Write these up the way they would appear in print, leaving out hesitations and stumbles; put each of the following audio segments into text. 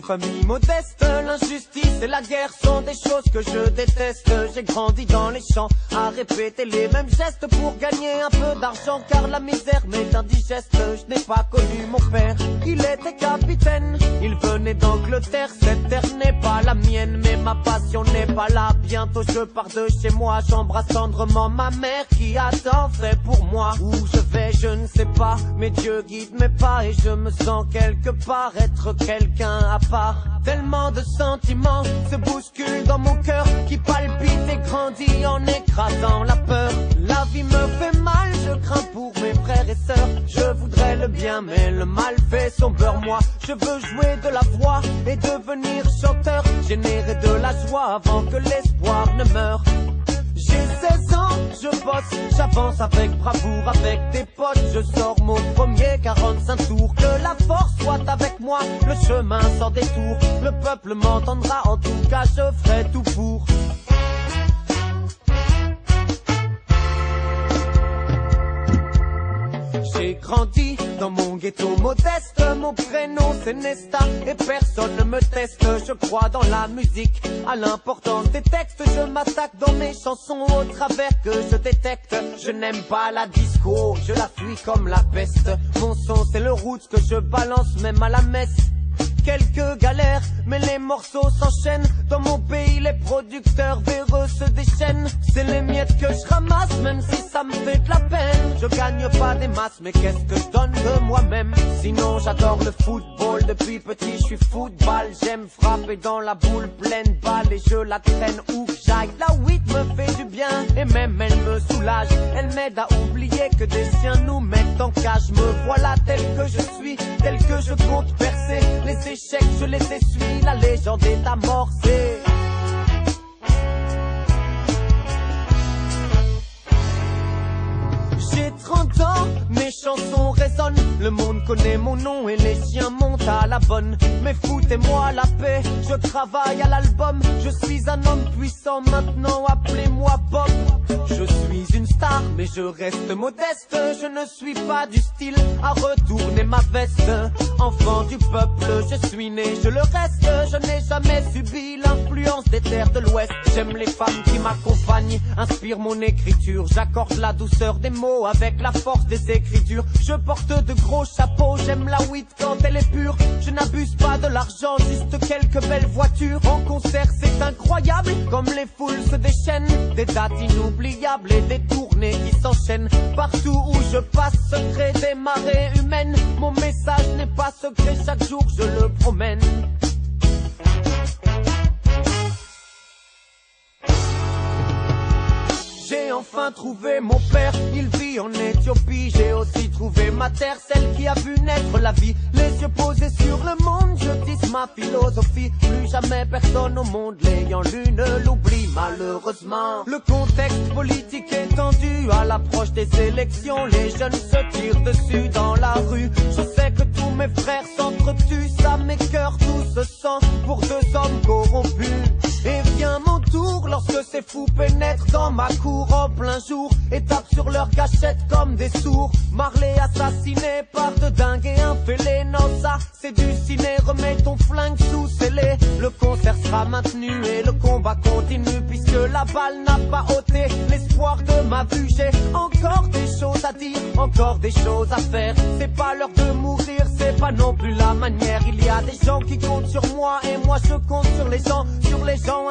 famille modeste. L'injustice et la guerre sont des choses que je déteste. J'ai grandi dans les champs à répéter les mêmes gestes pour gagner un peu d'argent, car la misère m'est indigeste. Je n'ai pas connu mon père, il était capitaine. Il venait d'Angleterre, cette terre n'est pas la mienne, mais ma passion n'est pas là. Bientôt je pars de chez moi, j'embrasse tendrement ma mère qui a tant fait pour moi. Où je vais je ne sais pas, mais Dieu guide mes pas et je me sens quelque part être quelqu'un à part. Tellement de sentiments se bousculent dans mon cœur qui palpite et grandit en écrasant la peur. La vie me fait mal, je crains pour mes frères et sœurs. Je voudrais le bien mais le mal fait son beurre. Moi je veux jouer de la voix et devenir chanteur, générer de la joie avant que l'espoir ne meure. J'ai 16 ans, je bosse, j'avance avec bravoure, avec des potes, je sors mon premier 45 tours. Que la force soit avec moi, le chemin sans détour. Le peuple m'entendra, en tout cas je ferai tout pour. J'ai grandi dans mon ghetto modeste, mon prénom c'est Nesta et personne ne me teste. Je crois dans la musique, à l'importance des textes. Je m'attaque dans mes chansons au travers que je détecte. Je n'aime pas la disco, je la fuis comme la peste. Mon son c'est le roots que je balance même à la messe. Quelques galères, mais les morceaux s'enchaînent. Dans mon pays, les producteurs véreux se déchaînent. C'est les miettes que je ramasse, même si ça me fait de la peine. Je gagne pas des masses, mais qu'est-ce que je donne de moi-même? Sinon, j'adore le football. Depuis petit, je suis football. J'aime frapper dans la boule pleine balle et je la traîne où que j'aille. La weed me fait du bien et même elle me soulage. Elle m'aide à oublier que des siens nous mettent en cage. Me voilà tel que je suis, tel que je compte percer. Les échecs, je les essuie, la légende est amorcée. J'ai 30 ans, mes chansons résonnent. Le monde connaît mon nom et les siens montent à la bonne. Mais foutez-moi la paix, je travaille à l'album. Je suis un homme puissant maintenant, appelez-moi Bob. Je suis une star, mais je reste modeste. Je ne suis pas du style à retourner ma veste. Enfant du peuple, je suis né, je le reste. Je n'ai jamais subi l'influence des terres de l'Ouest. J'aime les femmes qui m'accompagnent, inspirent mon écriture. J'accorde la douceur des mots avec la force des écritures. Je porte de gros chapeaux, j'aime la weed quand elle est pure. Je n'abuse pas de l'argent, juste quelques belles voitures. En concert c'est incroyable, comme les foules se déchaînent. Des dates inoubliables et des tournées qui s'enchaînent. Partout où je passe, secret des marées humaines. Mon message n'est pas secret, chaque jour je le promène. J'ai enfin trouvé mon père, il vit en Éthiopie. J'ai aussi trouvé ma terre, celle qui a vu naître la vie. Les yeux posés sur le monde, je tisse ma philosophie. Plus jamais personne au monde l'ayant lu ne l'oublie malheureusement. Le contexte politique est tendu à l'approche des élections. Les jeunes se tirent dessus dans la rue. Je sais que tous mes frères s'entretuent, ça m'écœure tout ce sang pour deux hommes corrompus. Et vient mon tour lorsque ces fous pénètrent dans ma cour en plein jour et tapent sur leur cachette comme des sourds. Marley assassiné par de dingues et un fêlé. Non ça c'est du ciné, remets ton flingue sous scellé. Le concert sera maintenu et le combat continue, puisque la balle n'a pas ôté l'espoir de ma vue. J'ai encore des choses à dire, encore des choses à faire. C'est pas l'heure de mourir, c'est pas non plus la manière. Il y a des gens qui comptent sur moi et moi je compte sur les gens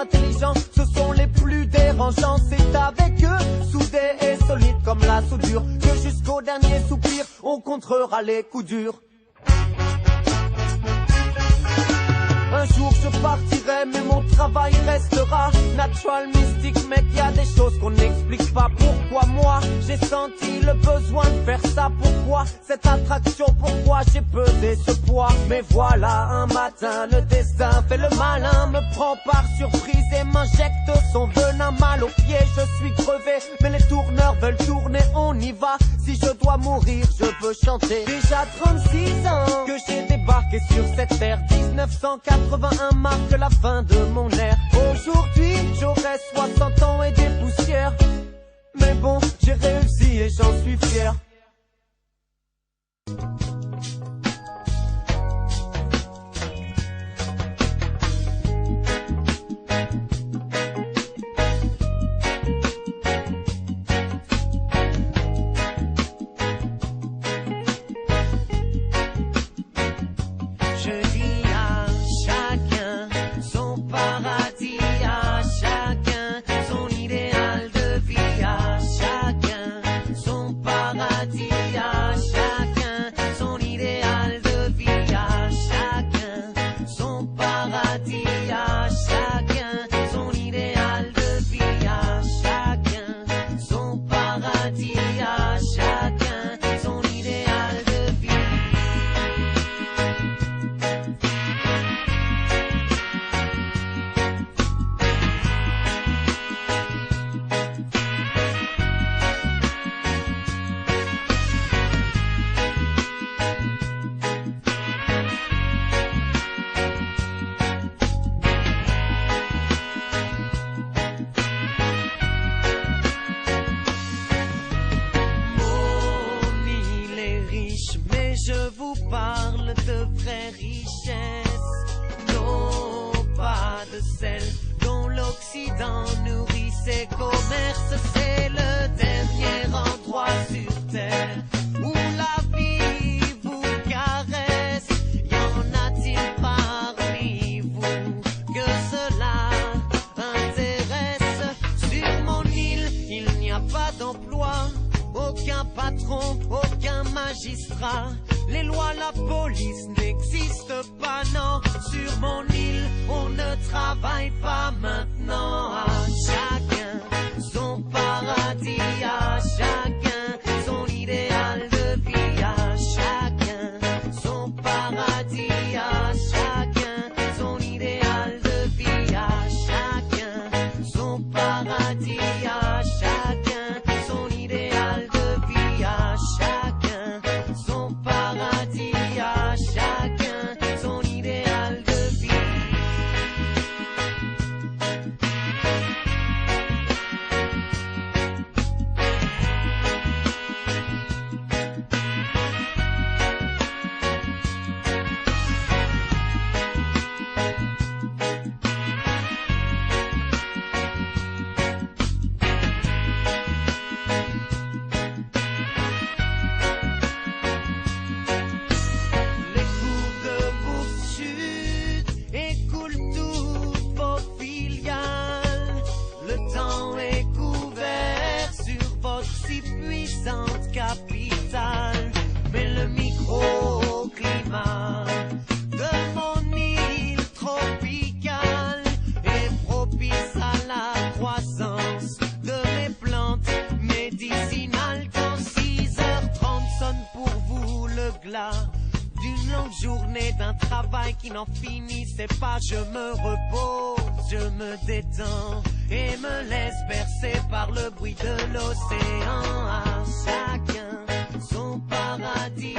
intelligents, ce sont les plus dérangeants. C'est avec eux, soudés et solides comme la soudure, que jusqu'au dernier soupir, on contrera les coups durs. Un jour je partirai, mais mon travail restera natural, mystique, mec, y a des choses qu'on n'explique pas. Pourquoi moi, j'ai senti le besoin de faire ça? Pourquoi cette attraction? Pourquoi j'ai pesé ce poids? Mais voilà, un matin, le destin fait le malin, me prend par surprise et m'injecte son venin. Mal aux pieds, je suis crevé, mais les tourneurs veulent tourner, on y va. Si je dois mourir, je veux chanter. Déjà 36 ans que j'ai débarqué sur cette terre. 1981 marque la fin de mon ère. Aujourd'hui, j'aurai 60 ans et des poussières. Mais bon, j'ai réussi et j'en suis fier. paradis, à chacun son idéal de vie, à chacun son paradis, à chacun son idéal de vie. Mais je vous parle de vraie richesse, non pas de celle dont l'Occident nourrit ses commerces. C'est le dernier endroit sur terre où la vie vous caresse. Y en a-t-il parmi vous que cela intéresse? Sur mon île, il n'y a pas d'emploi, aucun patron, aucun magistrat. Les lois, la police n'existent pas, non. Sur mon île, on ne travaille pas maintenant. À chacun son paradis, à chacun son idéal de vie, à chacun son paradis, à chacun son idéal de vie, à chacun son paradis, à chacun son idéal de vie, à chacun son paradis, à chacun son idéal de vie. Puissante capitale, mais le microclimat de mon île tropicale est propice à la croissance de mes plantes médicinales. Quand 6h30 sonne pour vous le glas d'une longue journée, d'un travail qui n'en finissait pas, je me repose, je me détends et me laisse bercer par le bruit de l'océan. À chacun son paradis.